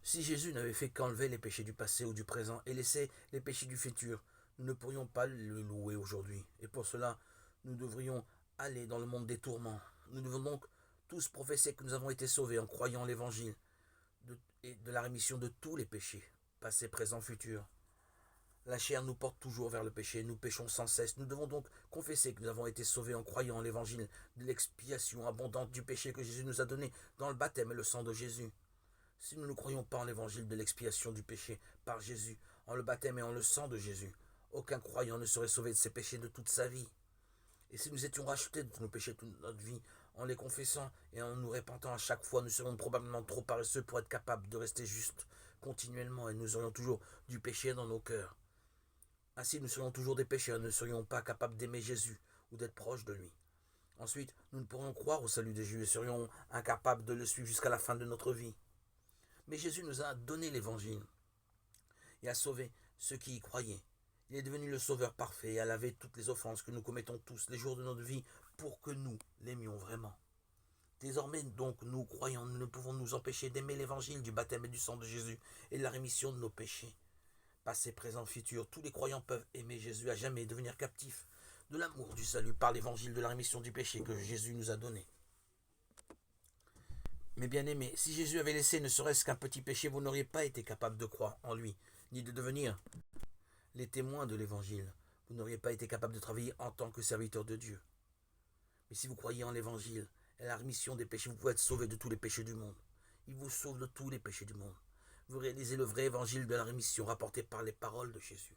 Si Jésus n'avait fait qu'enlever les péchés du passé ou du présent et laisser les péchés du futur, nous ne pourrions pas le louer aujourd'hui. Et pour cela, nous devrions aller dans le monde des tourments. Nous devons donc tous professer que nous avons été sauvés en croyant l'évangile et de la rémission de tous les péchés, passé, présent, futur. La chair nous porte toujours vers le péché, nous péchons sans cesse. Nous devons donc confesser que nous avons été sauvés en croyant l'évangile de l'expiation abondante du péché que Jésus nous a donné dans le baptême et le sang de Jésus. Si nous ne croyons pas en l'évangile de l'expiation du péché par Jésus, en le baptême et en le sang de Jésus, aucun croyant ne serait sauvé de ses péchés de toute sa vie. Et si nous étions rachetés de nos péchés toute notre vie, en les confessant et en nous repentant à chaque fois, nous serions probablement trop paresseux pour être capables de rester justes continuellement et nous aurions toujours du péché dans nos cœurs. Ainsi, nous serions toujours des pécheurs, ne serions pas capables d'aimer Jésus ou d'être proches de lui. Ensuite, nous ne pourrions croire au salut des Juifs et serions incapables de le suivre jusqu'à la fin de notre vie. Mais Jésus nous a donné l'évangile et a sauvé ceux qui y croyaient. Il est devenu le sauveur parfait et a lavé toutes les offenses que nous commettons tous les jours de notre vie pour que nous l'aimions vraiment. Désormais donc, nous croyants, nous ne pouvons nous empêcher d'aimer l'évangile du baptême et du sang de Jésus et de la rémission de nos péchés. Passé, présent, futur, tous les croyants peuvent aimer Jésus à jamais et devenir captifs de l'amour du salut par l'évangile de la rémission du péché que Jésus nous a donné. Mais bien aimés, si Jésus avait laissé ne serait-ce qu'un petit péché, vous n'auriez pas été capable de croire en lui, ni de devenir les témoins de l'évangile. Vous n'auriez pas été capable de travailler en tant que serviteur de Dieu. Mais si vous croyez en l'évangile et la rémission des péchés, vous pouvez être sauvé de tous les péchés du monde. Il vous sauve de tous les péchés du monde. Vous réalisez le vrai évangile de la rémission rapporté par les paroles de Jésus.